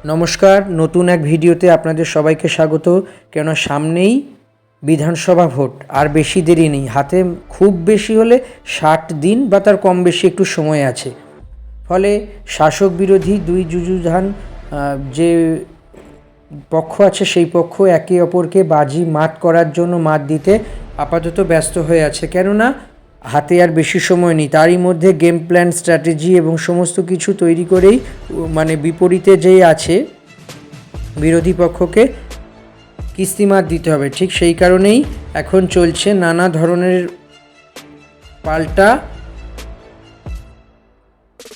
নমস্কার, নতুন এক ভিডিওতে আপনাদের সবাইকে স্বাগত। কেন সামনেই বিধানসভা ভোট, আর বেশি দেরি নেই, হাতে খুব বেশি হলে 60 দিন বা তার কম বেশি একটু সময় আছে। ফলে শাসক বিরোধী দুই যুযুধান যে পক্ষ আছে সেই পক্ষ একে অপরকে বাজি মাত করার জন্য মাত দিতে আপাতত ব্যস্ত হয়ে আছে, কেননা হাতে আর বেশি সময় নেই। তারই মধ্যে গেম প্ল্যান, স্ট্র্যাটেজি এবং সমস্ত কিছু তৈরি করেই বিপরীতে যেই আছে বিরোধী পক্ষকে কিস্তিমাত দিতে হবে। ঠিক সেই কারণেই এখন চলছে নানা ধরনের পাল্টা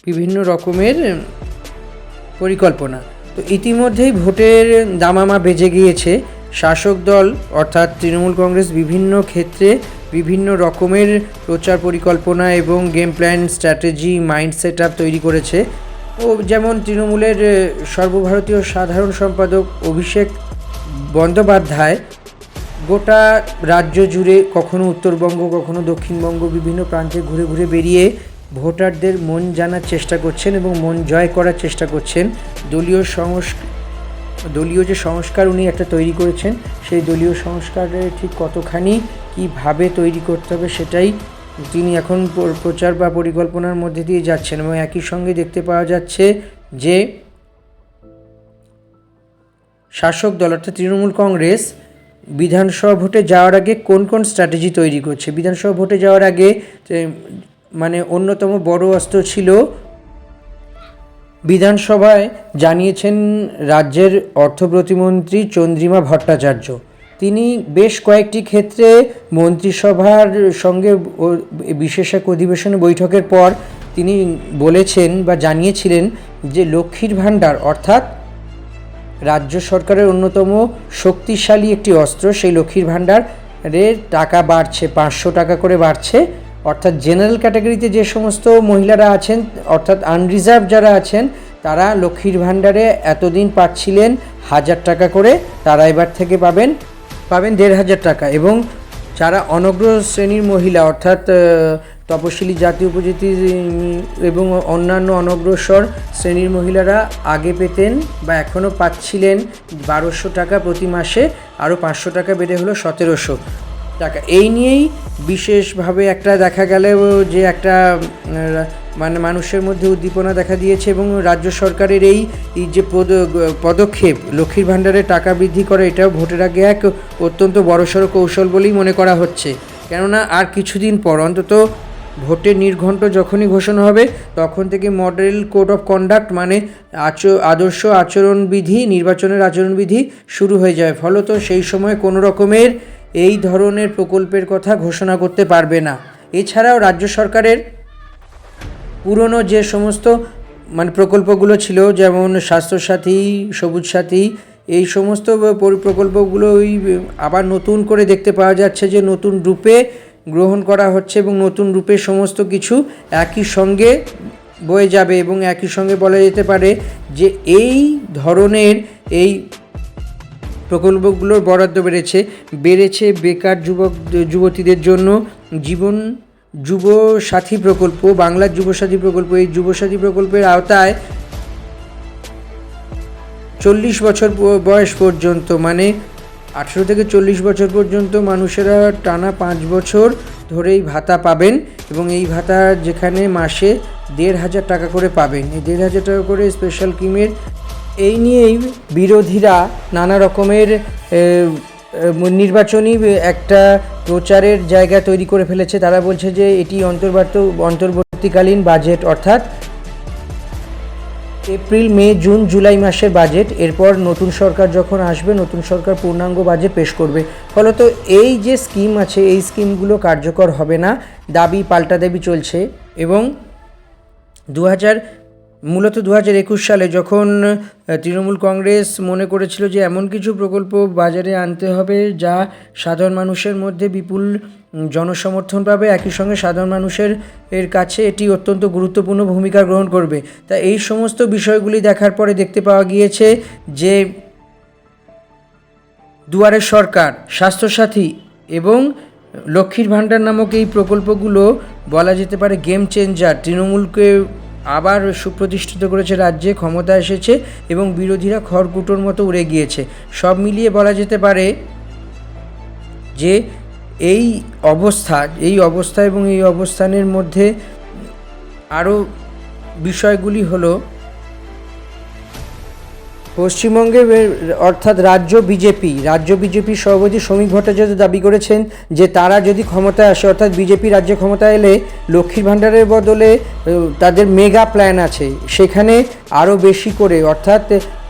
বিভিন্ন রকমের পরিকল্পনা। তো ইতিমধ্যেই ভোটের দামামা বেজে গিয়েছে। শাসক দল অর্থাৎ তৃণমূল কংগ্রেস বিভিন্ন ক্ষেত্রে বিভিন্ন রকমের প্রচার পরিকল্পনা এবং game plan, strategy, mind set up তৈরি করেছে। যেমন তৃণমূলের সর্বভারতীয় সাধারণ সম্পাদক অভিষেক বন্দ্যোপাধ্যায় গোটা রাজ্য জুড়ে কখনো উত্তরবঙ্গ, কখনো দক্ষিণবঙ্গ, বিভিন্ন প্রান্তে ঘুরে ঘুরে বেরিয়ে ভোটারদের মন জানার চেষ্টা করছেন এবং মন জয় করার চেষ্টা করছেন। দলীয় যে সংস্কার উনি একটা তৈরি করেছেন, সেই দলীয় সংস্কারে ঠিক কতখানি কীভাবে তৈরি করতে হবে সেটাই তিনি এখন প্রচার বা পরিকল্পনার মধ্যে দিয়ে যাচ্ছেন। এবং একই সঙ্গে দেখতে পাওয়া যাচ্ছে যে শাসক দল অর্থাৎ তৃণমূল কংগ্রেস বিধানসভা ভোটে যাওয়ার আগে কোন কোন স্ট্র্যাটেজি তৈরি করছে। বিধানসভা ভোটে যাওয়ার আগে অন্যতম বড় অস্ত্র ছিল, বিধানসভায় জানিয়েছেন রাজ্যের অর্থ প্রতিমন্ত্রী চন্দ্রিমা ভট্টাচার্য। তিনি বেশ কয়েকটি ক্ষেত্রে মন্ত্রিসভার সঙ্গে বিশেষ এক অধিবেশনে বৈঠকের পর তিনি বলেছেন বা জানিয়েছিলেন যে লক্ষ্মীর ভাণ্ডার অর্থাৎ রাজ্য সরকারের অন্যতম শক্তিশালী একটি অস্ত্র, সেই লক্ষ্মীর ভাণ্ডারের টাকা বাড়ছে, 500 টাকা করে বাড়ছে। অর্থাৎ জেনারেল ক্যাটাগরিতে যে সমস্ত মহিলারা আছেন অর্থাৎ আনরিজার্ভ যারা আছেন তারা লক্ষ্মীর ভাণ্ডারে এতদিন পাচ্ছিলেন 1000 টাকা করে, তারা এবার থেকে পাবেন 1500 টাকা। এবং যারা অনগ্র শ্রেণীর মহিলা অর্থাৎ তপশিলি জাতি উপজাতি এবং অন্যান্য অনগ্রসর শ্রেণীর মহিলারা আগে পেতেন বা এখনও পাচ্ছিলেন 1200 টাকা প্রতি মাসে, আরও 500 টাকা বেড়ে হলো 1700 টাকা। এই নিয়েই বিশেষভাবে একটা দেখা গেল যে একটা মানুষের মধ্যে উদ্দীপনা দেখা দিয়েছে। এবং রাজ্য সরকারের এই যে পদক্ষেপ লক্ষ্মীর ভাণ্ডারে টাকা বৃদ্ধি করা, এটাও ভোটের আগে এক অত্যন্ত বড়সড় কৌশল বলেই মনে করা হচ্ছে। কেননা আর কিছুদিন পর অন্তত ভোটের নির্ঘণ্ট যখনই ঘোষণা হবে তখন থেকে মডেল কোড অফ কন্ডাক্ট আদর্শ আচরণবিধি, নির্বাচনের আচরণবিধি শুরু হয়ে যায়। ফলত সেই সময় কোনো রকমের এই ধরনের প্রকল্পের কথা ঘোষণা করতে পারবে না। এছাড়াও রাজ্য সরকারের পুরনো যে সমস্ত প্রকল্পগুলো ছিল, যেমন স্বাস্থ্যসাথী, সবুজ সাথী, এই সমস্ত প্রকল্পগুলো আবার নতুন করে দেখতে পাওয়া যাচ্ছে যে নতুন রূপে গ্রহণ করা হচ্ছে এবং নতুন রূপে সমস্ত কিছু একই সঙ্গে বয়ে যাবে। এবং একই সঙ্গে বলা যেতে পারে যে এই ধরনের এই প্রকল্পগুলোর বরাদ্দ বেড়েছে বেকার যুবতীদের জন্য যুব সাথী প্রকল্প, বাংলার যুব সাথী প্রকল্প। এই যুব সাথী প্রকল্পের আওতায় 40 বছর বয়স পর্যন্ত 18 থেকে 40 বছর পর্যন্ত মানুষেরা টানা 5 বছর ধরেই ভাতা পাবেন। এবং এই ভাতা যেখানে মাসে 1500 টাকা করে পাবেন, এই 1500 টাকা করে স্পেশাল স্কিমের। এই নিয়েই বিরোধীরা নানা রকমের নির্বাচনী একটা প্রচারের জায়গা তৈরি করে ফেলেছে। তারা বলছে যে এটি অন্তর্বর্তীকালীন বাজেট, অর্থাৎ এপ্রিল, মে, জুন, জুলাই মাসের বাজেট। এরপর নতুন সরকার যখন আসবে, নতুন সরকার পূর্ণাঙ্গ বাজেট পেশ করবে। ফলত এই যে স্কিম আছে এই স্কিমগুলো কার্যকর হবে না, দাবি পাল্টা দাবি চলছে। এবং মূলত 2021 সালে যখন তৃণমূল কংগ্রেস মনে করেছিল যে এমন কিছু প্রকল্প বাজারে আনতে হবে যা সাধারণ মানুষের মধ্যে বিপুল জনসমর্থন পাবে, একই সঙ্গে সাধারণ মানুষের কাছে এটি অত্যন্ত গুরুত্বপূর্ণ ভূমিকা গ্রহণ করবে। তা এই সমস্ত বিষয়গুলি দেখার পরে দেখতে পাওয়া গিয়েছে যে দুয়ারে সরকার, স্বাস্থ্যসাথী এবং লক্ষ্মীর ভাণ্ডার নামক এই প্রকল্পগুলো বলা যেতে পারে গেম চেঞ্জার। তৃণমূলকে আবার সুপ্রতিষ্ঠিত করেছে, রাজ্যে ক্ষমতা এসেছে এবং বিরোধীরা খড়কুটোর মতো উড়ে গিয়েছে। সব মিলিয়ে বলা যেতে পারে যে এই অবস্থা এবং এই অবস্থানের মধ্যে আরও বিষয়গুলি হলো, পশ্চিমবঙ্গে অর্থাৎ রাজ্য বিজেপি সভাপতি শ্রমিক ভট্টাচার্য দাবি করেছেন যে তারা যদি ক্ষমতায় আসে, অর্থাৎ বিজেপি রাজ্যে ক্ষমতায় এলে লক্ষ্মীর ভাণ্ডারের বদলে তাদের মেগা প্ল্যান আছে, সেখানে আরও বেশি করে অর্থাৎ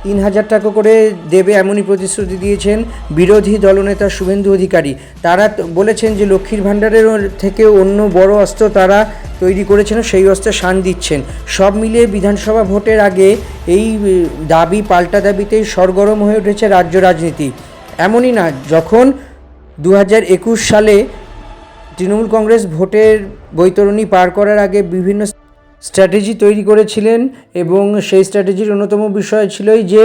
3,000 টাকা করে দেবে এমনই প্রতিশ্রুতি দিয়েছেন বিরোধী দলনেতা শুভেন্দু অধিকারী। তারা বলেছেন যে লক্ষ্মীর ভাণ্ডারের থেকে অন্য বড় অস্ত্র তারা তৈরি করেছেন, সেই অস্ত্রে শান দিচ্ছেন। সব মিলিয়ে বিধানসভা ভোটের আগে এই দাবি পাল্টা দাবিতেই সরগরম হয়ে উঠেছে রাজ্য রাজনীতি। এমনই না, যখন 2021 সালে তৃণমূল কংগ্রেস ভোটের বৈতরণী পার করার আগে বিভিন্ন স্ট্র্যাটেজি তৈরি করেছিলেন এবং সেই স্ট্র্যাটেজির অন্যতম বিষয় ছিলই যে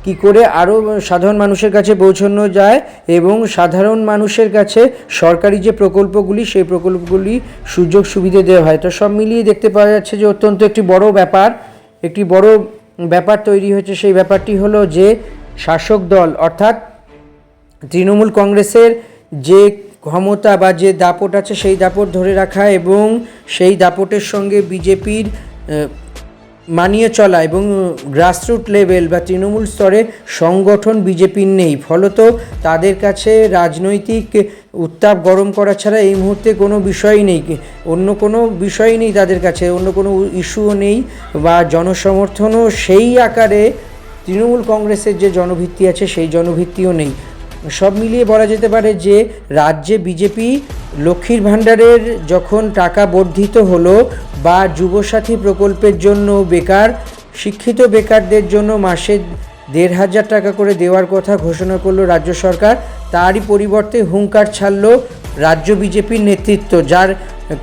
কী করে আরও সাধারণ মানুষের কাছে পৌঁছানো যায় এবং সাধারণ মানুষের কাছে সরকারি যে প্রকল্পগুলি, সেই প্রকল্পগুলি সুযোগ সুবিধে দেওয়া হয়। তো সব মিলিয়ে দেখতে পাওয়া যাচ্ছে যে অত্যন্ত একটি বড় ব্যাপার তৈরি হয়েছে। সেই ব্যাপারটি হলো যে শাসক দল অর্থাৎ তৃণমূল কংগ্রেসের যে ক্ষমতা বা যে দাপট আছে, সেই দাপট ধরে রাখা এবং সেই দাপটের সঙ্গে বিজেপির মানিয়ে চলা এবং গ্রাসরুট লেভেল বা তৃণমূল স্তরে সংগঠন বিজেপির নেই। ফলত তাদের কাছে রাজনৈতিক উত্তাপ গরম করা ছাড়া এই মুহূর্তে কোনো বিষয়ই নেই, অন্য কোনো বিষয়ই নেই তাদের কাছে, অন্য কোনো ইস্যুও নেই বা জনসমর্থনও সেই আকারে তৃণমূল কংগ্রেসের যে জনভিত্তি আছে সেই জনভিত্তিও নেই। সব মিলিয়ে বলা যেতে পারে যে রাজ্যে বিজেপি লক্ষ্মীর ভাণ্ডারের যখন টাকা বর্ধিত হলো বা যুবসাথী প্রকল্পের জন্য শিক্ষিত বেকারদের জন্য মাসে 1,500 টাকা করে দেওয়ার কথা ঘোষণা করলো রাজ্য সরকার, তারই পরিবর্তে হুঙ্কার ছাড়ল রাজ্য বিজেপির নেতৃত্ব, যার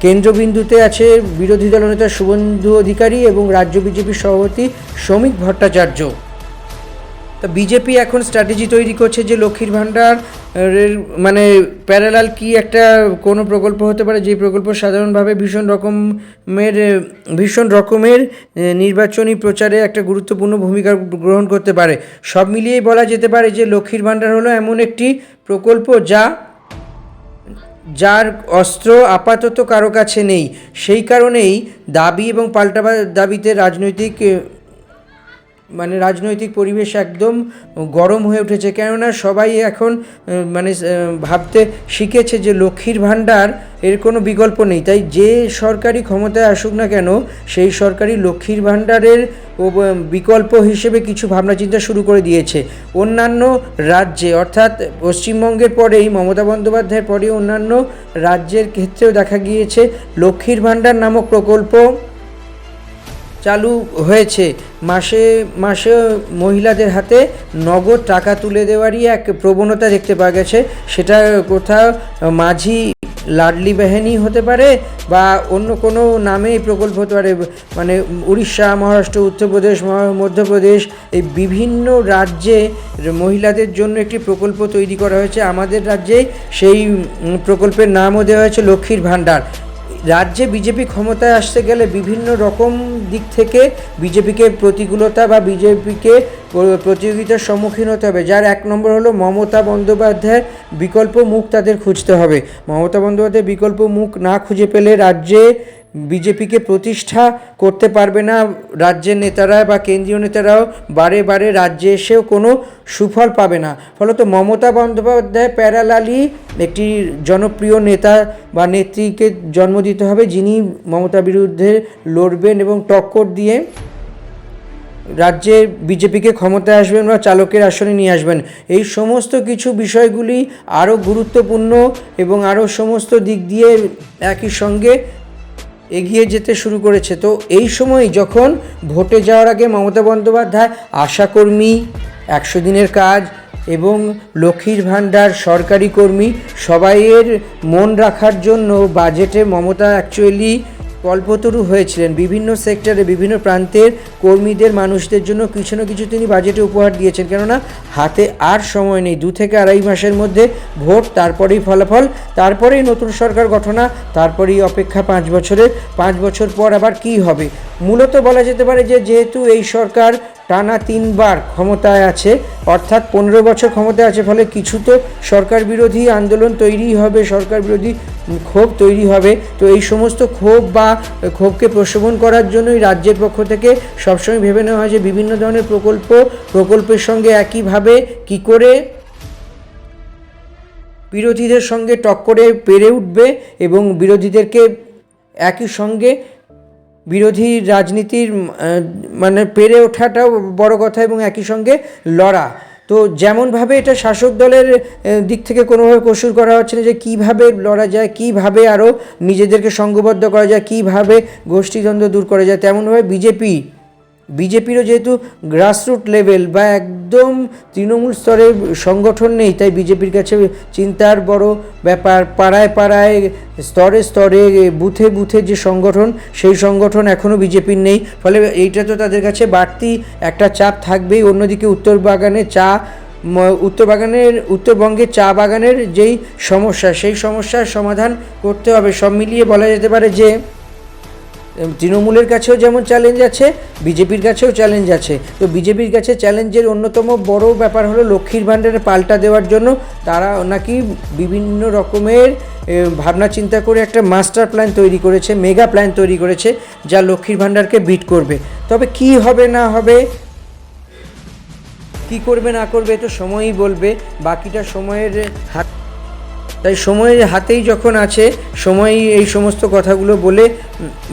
কেন্দ্রবিন্দুতে আছে বিরোধী দলনেতা শুভেন্দু অধিকারী এবং রাজ্য বিজেপির সভাপতি শ্রমিক ভট্টাচার্য। তা বিজেপি এখন স্ট্র্যাটেজি তৈরি করছে যে লক্ষ্মীর ভাণ্ডারের মানে প্যারালাল কি একটা কোনো প্রকল্প হতে পারে, যে প্রকল্প সাধারণভাবে ভীষণ রকমের নির্বাচনী প্রচারে একটা গুরুত্বপূর্ণ ভূমিকা গ্রহণ করতে পারে। সব মিলিয়েই বলা যেতে পারে যে লক্ষ্মীর ভাণ্ডার হলো এমন একটি প্রকল্প যার অস্ত্র আপাতত কারো কাছে নেই। সেই কারণেই দাবি এবং পাল্টা দাবিতে রাজনৈতিক পরিবেশ একদম গরম হয়ে উঠেছে। কেননা সবাই এখন ভাবতে শিখেছে যে লক্ষ্মীর ভাণ্ডার এর কোনো বিকল্প নেই। তাই যে সরকারি ক্ষমতায় আসুক না কেন, সেই সরকারি লক্ষ্মীর ভাণ্ডারের বিকল্প হিসেবে কিছু ভাবনা চিন্তা শুরু করে দিয়েছে। অন্যান্য রাজ্যে অর্থাৎ পশ্চিমবঙ্গের পরেই, মমতা বন্দ্যোপাধ্যায়ের পরেই অন্যান্য রাজ্যের ক্ষেত্রেও দেখা গিয়েছে লক্ষ্মীর ভাণ্ডার নামক প্রকল্প চালু হয়েছে। মাসে মাসে মহিলাদের হাতে নগদ টাকা তুলে দেওয়ারই এক প্রবণতা দেখতে পাওয়া গেছে। সেটা কোথাও মাঝি লাডলি বেহেনি হতে পারে বা অন্য কোনো নামে এই প্রকল্প হতে পারে। উড়িষ্যা, মহারাষ্ট্র, উত্তরপ্রদেশ, মধ্যপ্রদেশ, এই বিভিন্ন রাজ্যে মহিলাদের জন্য একটি প্রকল্প তৈরি করা হয়েছে। আমাদের রাজ্যে সেই প্রকল্পের নামও দেওয়া হয়েছে লক্ষ্মীর ভাণ্ডার। রাজ্যে বিজেপি ক্ষমতায় আসতে গেলে বিভিন্ন রকম দিক থেকে বিজেপিকে প্রতিকূলতা বা বিজেপিকে প্রতিযোগিতার সম্মুখীন হতে হবে। যার এক নম্বর হলো মমতা বন্দ্যোপাধ্যায়ের বিকল্প মুখ তাদের খুঁজতে হবে। মমতা বন্দ্যোপাধ্যায়ের বিকল্প মুখ না খুঁজে পেলে রাজ্যে বিজেপিকে প্রতিষ্ঠা করতে পারবে না রাজ্যের নেতারা বা কেন্দ্রীয় নেতারাও বারে বারে রাজ্যে এসেও কোনো সুফল পাবে না। ফলত মমতা বন্দ্যোপাধ্যায় প্যারালালি একটি জনপ্রিয় নেতা বা নেত্রীকে জন্ম দিতে হবে, যিনি মমতার বিরুদ্ধে লড়বেন এবং টক্কর দিয়ে রাজ্যে বিজেপিকে ক্ষমতায় আসবেন বা চালকের আসনে নিয়ে আসবেন। এই সমস্ত কিছু বিষয়গুলি আরও গুরুত্বপূর্ণ এবং আরও সমস্ত দিক দিয়ে একই সঙ্গে এগিয়ে যেতে শুরু করেছে। তো এই সময় যখন ভোটে যাওয়ার আগে মমতা বন্দ্যোপাধ্যায় আশাকর্মী, 100 দিনের কাজ এবং লক্ষ্মীর ভাণ্ডার, সরকারি কর্মী সবাইয়ের মন রাখার জন্য বাজেটে মমতা অ্যাকচুয়ালি কল্পতরু হয়েছিলেন। বিভিন্ন সেক্টরে বিভিন্ন প্রান্তের কর্মীদের মানুষদের জন্য কিছু না কিছু তিনি বাজেটে উপহার দিয়েছেন, কেননা হাতে আর সময় নেই। 2 থেকে আড়াই মাসের মধ্যে ভোট, তারপরেই ফলাফল, তারপরেই নতুন সরকার গঠনা, তারপরেই অপেক্ষা 5 বছরের। 5 বছর পর আবার কী হবে? মূলত বলা যেতে পারে যে যেহেতু এই সরকার টানা 3 বার ক্ষমতায় আছে, অর্থাৎ 15 বছর ক্ষমতায় আছে, ফলে কিছু তো সরকার বিরোধী আন্দোলন তৈরি হবে, সরকার বিরোধী ক্ষোভ তৈরি হবে। তো এই সমস্ত ক্ষোভকে প্রশমন করার জন্যই রাজ্যের পক্ষ থেকে সবসময় ভেবে নেওয়া হয় যে বিভিন্ন ধরনের প্রকল্পের সঙ্গে একইভাবে কী করে বিরোধীদের সঙ্গে টক্করে পেরে উঠবে এবং বিরোধীদেরকে একই সঙ্গে বিরোধী রাজনীতির মানে পেরে ওঠাটাও বড় কথা এবং একই সঙ্গে লড়া। তো যেমনভাবে এটা শাসক দলের দিক থেকে কোনোভাবে কসুর করা হচ্ছে না যে কীভাবে লড়া যায়, কীভাবে আরও নিজেদেরকে সংঘবদ্ধ করা যায়, কীভাবে গোষ্ঠীদ্বন্দ্ব দূর করা যায়, তেমনভাবে বিজেপিরও যেহেতু গ্রাসরুট লেভেল বা একদম তৃণমূল স্তরের সংগঠন নেই, তাই বিজেপির কাছে চিন্তার বড় ব্যাপার। পাড়ায় পাড়ায় স্তরে স্তরে বুথে বুথে যে সংগঠন, সেই সংগঠন এখনও বিজেপির নেই। ফলে এইটা তো তাদের কাছে বাড়তি একটা চাপ থাকবেই। অন্যদিকে উত্তরবঙ্গের চা বাগানের যেই সমস্যা, সেই সমস্যার সমাধান করতে হবে। সব মিলিয়ে বলা যেতে পারে যে তৃণমূলের কাছেও যেমন চ্যালেঞ্জ আছে, বিজেপির কাছেও চ্যালেঞ্জ আছে। তো বিজেপির কাছে চ্যালেঞ্জের অন্যতম বড় ব্যাপার হলো লক্ষ্মীর ভাণ্ডারে পাল্টা দেওয়ার জন্য তারা নাকি বিভিন্ন রকমের ভাবনা চিন্তা করে একটা মাস্টার প্ল্যান তৈরি করেছে, মেগা প্ল্যান তৈরি করেছে, যা লক্ষ্মীর ভাণ্ডারকে বিট করবে। তবে কি হবে না হবে, কি করবে না করবে তো সময়ই বলবে, বাকিটা সময়ের হাত। তাই সময়ের হাতেই যখন আছে, সময়ই এই সমস্ত কথাগুলো বলে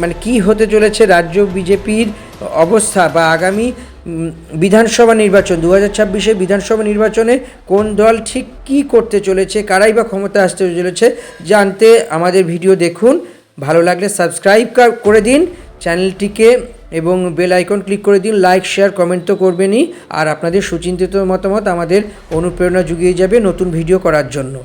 মানে কি হতে চলেছে রাজ্য বিজেপির অবস্থা বা আগামী বিধানসভা নির্বাচন 2026-এ বিধানসভা নির্বাচনে কোন দল ঠিক কী করতে চলেছে, কারাই বা ক্ষমতায় আসতে চলেছে, জানতে আমাদের ভিডিও দেখুন। ভালো লাগলে সাবস্ক্রাইব করে দিন চ্যানেলটিকে এবং বেল আইকন ক্লিক করে দিন। লাইক, শেয়ার, কমেন্ট তো করবেনই, আর আপনাদের সুচিন্তিত মতামত আমাদের অনুপ্রেরণা জুগিয়ে যাবে নতুন ভিডিও করার জন্য।